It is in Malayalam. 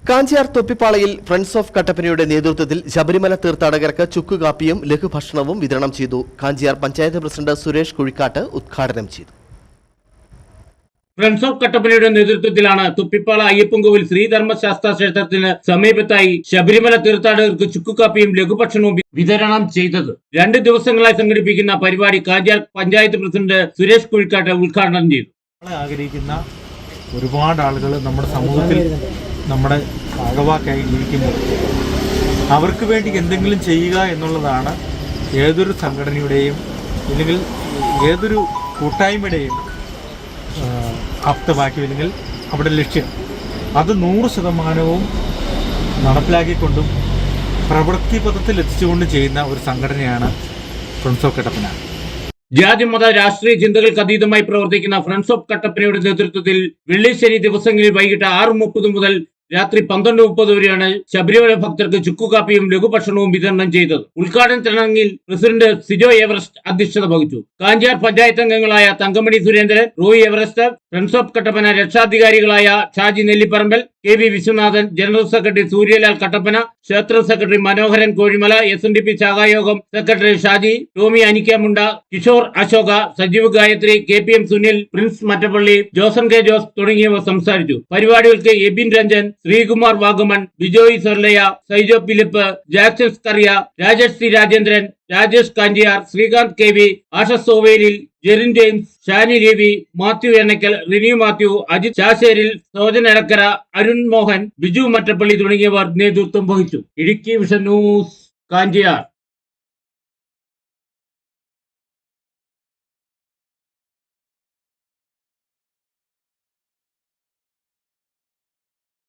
കാഞ്ചിയാർ തൊപ്പിപ്പാളയിൽ ഫ്രണ്ട്സ് ഓഫ് കട്ടപ്പനയുടെ നേതൃത്വത്തിൽ ശബരിമല തീർത്ഥാടകർക്ക് ചുക്കുകാപ്പിയും ലഘുഭക്ഷണവും വിതരണം ചെയ്തു. കാഞ്ചിയാർ പഞ്ചായത്ത് പ്രസിഡന്റ് സുരേഷ് കുഴിക്കാട്ട് ഉദ്ഘാടനം ചെയ്തു. ഫ്രണ്ട്സ് ഓഫ് കട്ടപ്പനയുടെ നേതൃത്വത്തിലാണ് തൊപ്പിപ്പാള അയ്യപ്പൻകോവിൽ ശ്രീധർമ്മശാസ്ത്ര ക്ഷേത്രത്തിന് സമീപത്തായി ശബരിമല തീർത്ഥാടകർക്ക് ചുക്കുകാപ്പിയും ലഘുഭക്ഷണവും വിതരണം ചെയ്തത്. 2 ദിവസങ്ങളായി സംഘടിപ്പിക്കുന്ന പരിപാടി കാഞ്ചിയാർ പഞ്ചായത്ത് പ്രസിഡന്റ് സുരേഷ് കുഴിക്കാട്ട് ഉദ്ഘാടനം ചെയ്തു. ആഗ്രഹിക്കുന്ന ഒരുപാട് ആളുകൾ നമ്മുടെ സമൂഹത്തിൽ നമ്മുടെ ഭാഗവാക്കായി ജീവിക്കുമ്പോൾ അവർക്ക് വേണ്ടി എന്തെങ്കിലും ചെയ്യുക എന്നുള്ളതാണ് ഏതൊരു സംഘടനയുടെയും അല്ലെങ്കിൽ ഏതൊരു കൂട്ടായ്മയുടെയും ആപ്തവാക്യം, അവിടെ ലക്ഷ്യം. അത് 100% നടപ്പിലാക്കിക്കൊണ്ടും പ്രവൃത്തി പദത്തിൽ എത്തിച്ചുകൊണ്ടും ചെയ്യുന്ന ഒരു സംഘടനയാണ് ഫ്രണ്ട്സ് ഓഫ് കട്ടപ്പന. ജാതി മത രാഷ്ട്രീയ ചിന്തകൾക്ക് അതീതമായി പ്രവർത്തിക്കുന്ന ഫ്രണ്ട്സ് ഓഫ് കട്ടപ്പനയുടെ നേതൃത്വത്തിൽ വെള്ളി ശനി ദിവസങ്ങളിൽ വൈകിട്ട് 6:30 മുതൽ രാത്രി 12:30 വരെയാണ് ശബരിമല ഭക്തർക്ക് ചുക്കുകാപ്പിയും ലഘുഭക്ഷണവും വിതരണം ചെയ്തത്. ഉദ്ഘാടന ചടങ്ങിൽ പ്രസിഡന്റ് സിജോ എവറസ്റ്റ് അധ്യക്ഷത വഹിച്ചു. കാഞ്ചിയാർ പഞ്ചായത്ത് അംഗങ്ങളായ Thankamani Surendran, Roy Everest, friends of Kattappana രക്ഷാധികാരികളായ Shaji Nelliparambal, KV Viswanathan, general secretary Suryalal Kattappana, ക്ഷേത്ര സെക്രട്ടറി മനോഹരൻ കോഴിമല, SNDP ശാഖായോഗം secretary Shaji, Tomy Anikkamunda, Kishore Ashoka, Sajeev Gayathri, KPM Sunil, Prince Mattappally, Joson K Jose തുടങ്ങിയവർ സംസാരിച്ചു. പരിപാടികൾക്ക് എബിൻ രഞ്ജൻ, ശ്രീകുമാർ വാഗമൺ, ബിജോയ് സൊർലയ, സൈജോ ഫിലിപ്പ്, ജാക്സൺ സ്കറിയ, രാജേഷ് സി രാജേന്ദ്രൻ, രാജേഷ് കാഞ്ചിയാർ, ശ്രീകാന്ത് KV, ആഷ സോവേലിൽ, ജെറിൻ ജെയിംസ്, ഷാനി ലേവി, മാത്യു എണ്ണക്കൽ, റിനി മാത്യു, അജിത് ചാശേരിൽ, സോജൻ എടക്കര, അരുൺ മോഹൻ, ബിജു മറ്റപ്പള്ളി തുടങ്ങിയവർ നേതൃത്വം വഹിച്ചു. Idukki vision news, Kanchiyar.